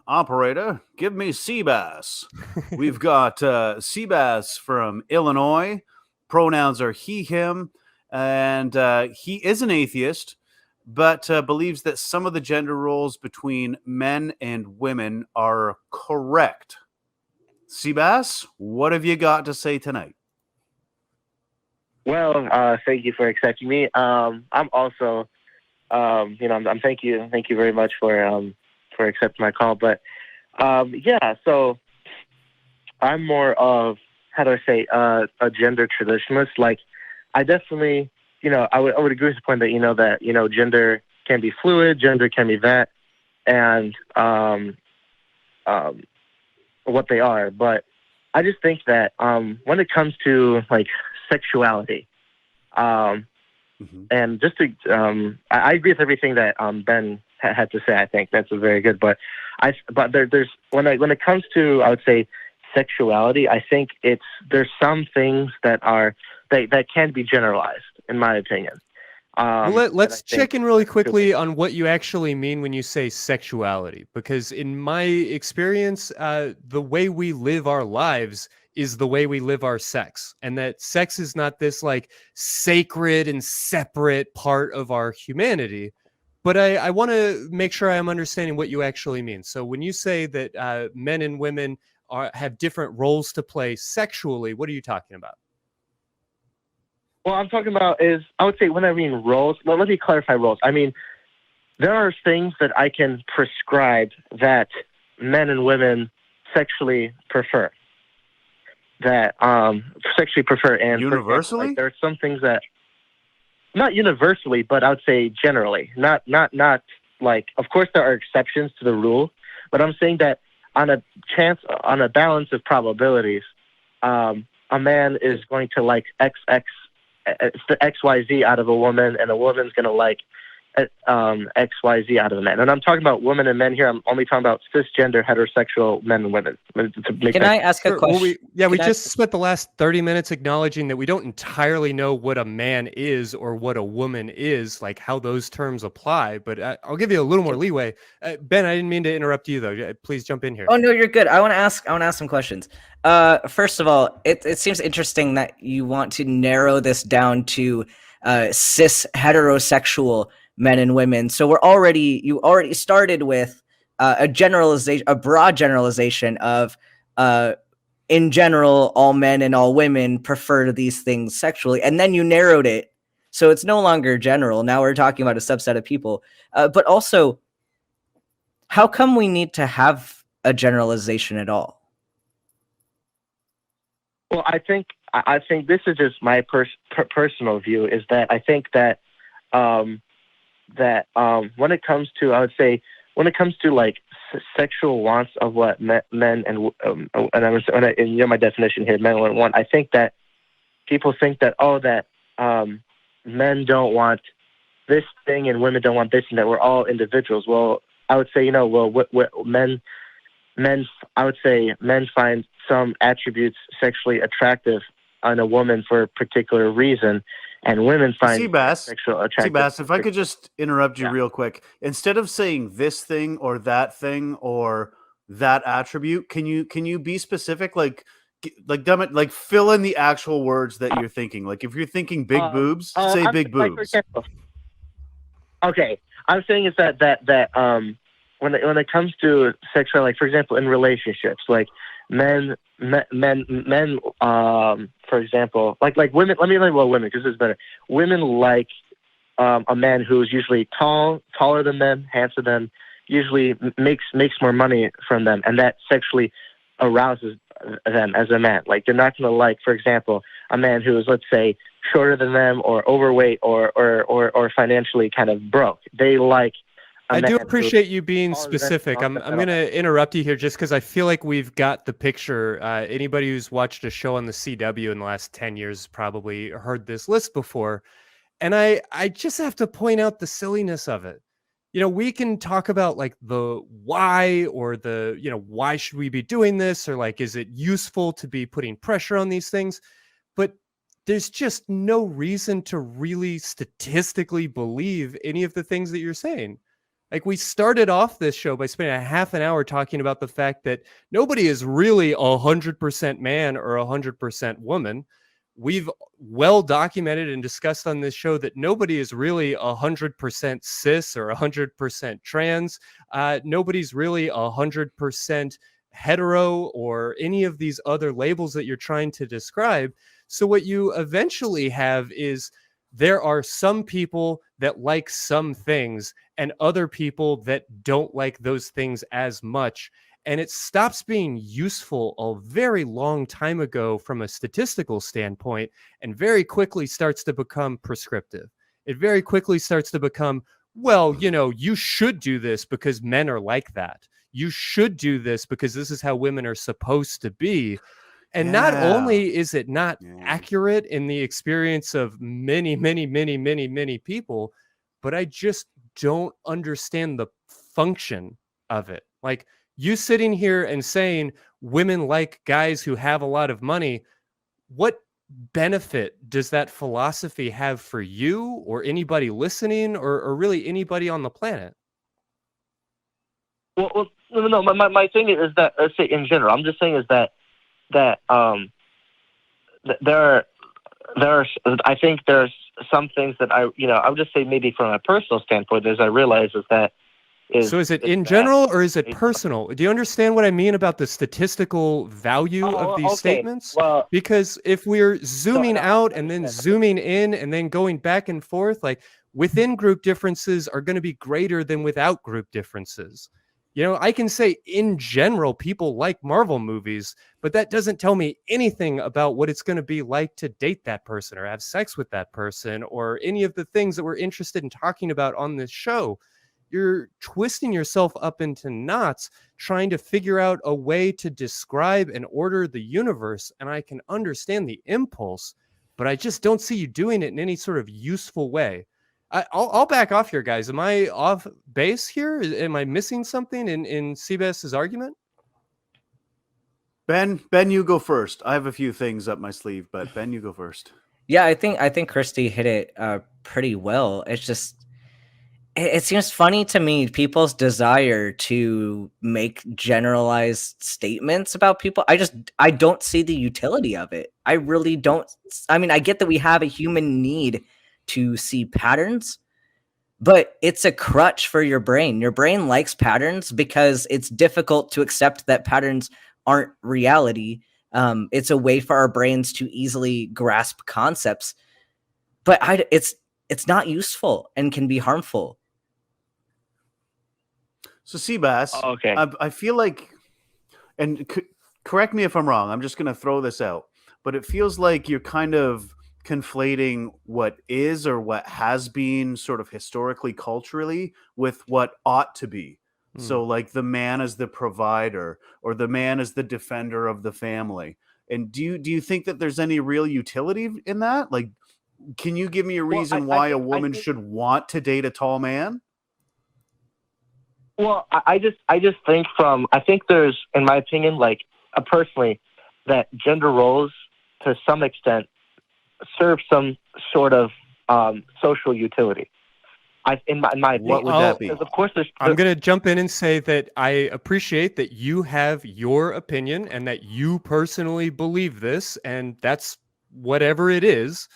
Operator, give me Sebas. We've got Sebas from Illinois. Pronouns are he, him, and he is an atheist, but believes that some of the gender roles between men and women are correct. Sebas, what have you got to say tonight? Well, thank you for accepting me. I'm also, I'm thank you very much for accepting my call. But yeah, so I'm more of, how do I say, a gender traditionalist. Like, I definitely, I would agree with the point that that gender can be fluid, gender can be that, and what they are. But I just think that when it comes to like sexuality, and just to, I agree with everything that Ben had to say. I think that's very good. But there's when it comes to, I would say, sexuality, I think there's some things that can be generalized, in my opinion. Well, let's check in really quickly on what you actually mean when you say sexuality, because in my experience, the way we live our lives is the way we live our sex, and that sex is not this like sacred and separate part of our humanity. But I want to make sure I'm understanding what you actually mean. So when you say that men and women have different roles to play sexually, what are you talking about? Well, I'm talking about I would say when I mean roles, let me clarify roles. I mean, there are things that I can prescribe that men and women sexually prefer. And Universally? Like, there are some things that, not universally, but I would say generally. Not like, of course there are exceptions to the rule, but I'm saying that on a balance of probabilities, a man is going to like it's the XYZ out of a woman, and a woman's going to like XYZ out of a man. And I'm talking about women and men here. I'm only talking about cisgender, heterosexual men and women. Can I ask a question? Well, we just spent the last 30 minutes acknowledging that we don't entirely know what a man is or what a woman is, like how those terms apply. But I'll give you a little more leeway. Ben, I didn't mean to interrupt you, though. Please jump in here. Oh, no, you're good. I want to ask some questions. First of all, it seems interesting that you want to narrow this down to cis heterosexual men and women. So you already started with a broad generalization of, in general, all men and all women prefer these things sexually, and then you narrowed it, so it's no longer general. Now we're talking about a subset of people. But also, how come we need to have a generalization at all? Well, I think this is just my personal view. Is that I think that when it comes to, I would say, when it comes to like sexual wants of what men and my definition here, men want. I think that people think that men don't want this thing and women don't want this, and that we're all individuals. Well, I would say men find some attributes sexually attractive on a woman for a particular reason, and women find sexual attractive. Sebas, if I could just interrupt you real quick. Instead of saying this thing or that attribute, can you be specific? Like dumb it, like fill in the actual words that you're thinking. Like if you're thinking big boobs, say big boobs. Okay, I'm saying is that when it comes to sexual, like for example, in relationships, like men, for example, like women. Let me label women because it's better. Women like a man who's usually taller than them, handsome than them, usually makes more money from them, and that sexually arouses them as a man. Like they're not going to like, for example, a man who is, let's say, shorter than them or overweight or financially kind of broke. They like. I do appreciate you being specific. I'm going to interrupt you here just because I feel like we've got the picture. Anybody who's watched a show on the CW in the last 10 years probably heard this list before. And I just have to point out the silliness of it. We can talk about like the why or the, why should we be doing this? Or like, is it useful to be putting pressure on these things? But there's just no reason to really statistically believe any of the things that you're saying. Like, we started off this show by spending a half an hour talking about the fact that nobody is really 100% man or 100% woman. We've well documented and discussed on this show that nobody is really 100% cis or 100% trans. Nobody's really 100% hetero or any of these other labels that you're trying to describe. So what you eventually have is there are some people that like some things and other people that don't like those things as much. And it stops being useful a very long time ago from a statistical standpoint, and very quickly starts to become prescriptive. It very quickly starts to become, well, you should do this because men are like that. You should do this because this is how women are supposed to be. And not only is it not accurate in the experience of many, many, many, many, many people, but I just don't understand the function of it. Like, you sitting here and saying women like guys who have a lot of money, what benefit does that philosophy have for you or anybody listening or really anybody on the planet? Well, no. My thing is that, let's say in general, I'm just saying is that there are I think there's some things that I would just say maybe from a personal standpoint, as I realize is that so is it in general or is it personal? Do you understand what I mean about the statistical value of these statements? Well, because if we're zooming out and then zooming in and then going back and forth, like, within group differences are going to be greater than without group differences. I can say in general, people like Marvel movies, but that doesn't tell me anything about what it's going to be like to date that person or have sex with that person or any of the things that we're interested in talking about on this show. You're twisting yourself up into knots trying to figure out a way to describe and order the universe. And I can understand the impulse, but I just don't see you doing it in any sort of useful way. I'll back off here, guys. Am I off base here? Am I missing something in Sebas' argument? Ben, you go first. I have a few things up my sleeve, but Ben, you go first. Yeah, I think Christy hit it pretty well. It's just, it seems funny to me, people's desire to make generalized statements about people. I don't see the utility of it. I really don't. I mean, I get that we have a human need to see patterns, but it's a crutch for your brain. Your brain likes patterns because it's difficult to accept that patterns aren't reality. It's a way for our brains to easily grasp concepts, but it's not useful and can be harmful. So Sebas, okay. I feel like, and correct me if I'm wrong, I'm just going to throw this out, but it feels like you're kind of conflating what is or what has been sort of historically, culturally, with what ought to be. So like the man as the provider or the man as the defender of the family. And do you think that there's any real utility in that? Like, can you give me a reason why a woman should want to date a tall man? Well, I just think I think there's, in my opinion, like personally, that gender roles to some extent serve some sort of social utility. In my opinion. What would that be? Of course, I'm going to jump in and say that I appreciate that you have your opinion and that you personally believe this, and that's whatever it is.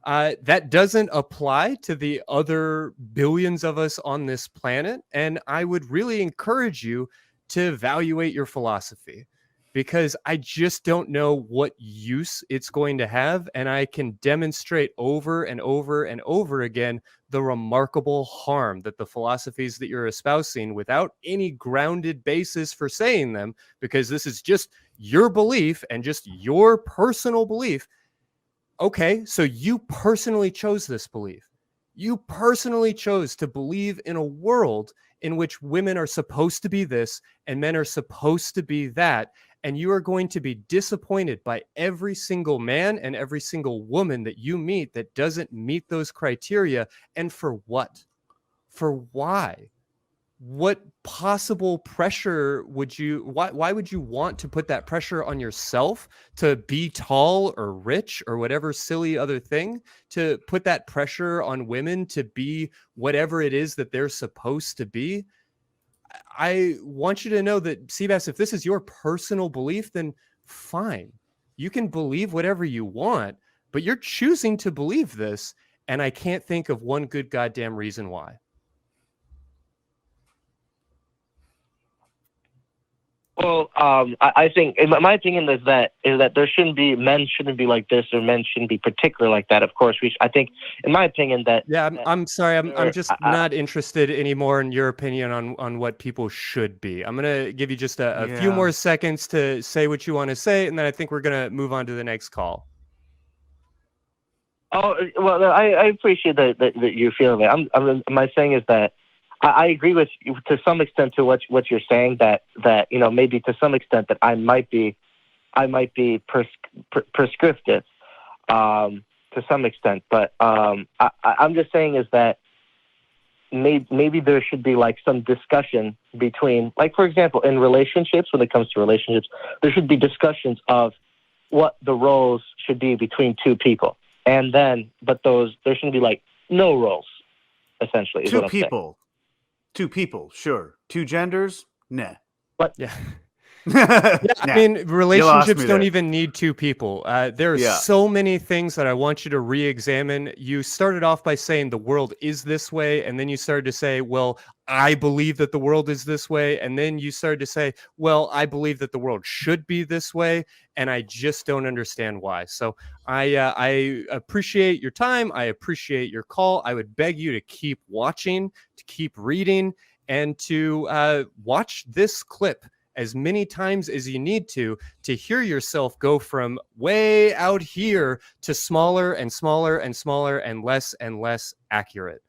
That doesn't apply to the other billions of us on this planet, and I would really encourage you to evaluate your philosophy, because I just don't know what use it's going to have, and I can demonstrate over and over and over again the remarkable harm that the philosophies that you're espousing, without any grounded basis for saying them, because this is just your belief and just your personal belief. Okay, so you personally chose this belief. You personally chose to believe in a world in which women are supposed to be this and men are supposed to be that. And you are going to be disappointed by every single man and every single woman that you meet that doesn't meet those criteria. And for what? For why? what possible pressure would you, why would you want to put that pressure on yourself to be tall or rich or whatever silly other thing, to put that pressure on women to be whatever it is that they're supposed to be? I want you to know that, Sebas, if this is your personal belief, then fine. You can believe whatever you want, but you're choosing to believe this, and I can't think of one good goddamn reason why. Well, I think, in my opinion, is that men shouldn't be like this, or men shouldn't be particular like that. Of course, I think, in my opinion, that I'm sorry, I'm just not interested anymore in your opinion on what people should be. I'm gonna give you just a few more seconds to say what you want to say, and then I think we're gonna move on to the next call. Oh well, I appreciate that you feel that. My saying is that I agree with you to some extent to what you're saying, that maybe to some extent that I might be prescriptive to some extent, but I'm just saying is that maybe there should be like some discussion between, like, for example, in relationships, when it comes to relationships, there should be discussions of what the roles should be between two people, and then there shouldn't be like no roles, essentially. Is two what I'm saying. Two people, sure. Two genders, nah. But yeah. Nah. I mean, relationships don't there. even need two people. There are so many things that I want you to re-examine. You started off by saying the world is this way, and then you started to say, well, I believe that the world is this way, and then you started to say, well, I believe that the world should be this way, and I just don't understand why. So I appreciate your time. I appreciate your call. I would beg you to keep watching, to keep reading, and to watch this clip as many times as you need to hear yourself go from way out here to smaller and smaller and smaller and less accurate.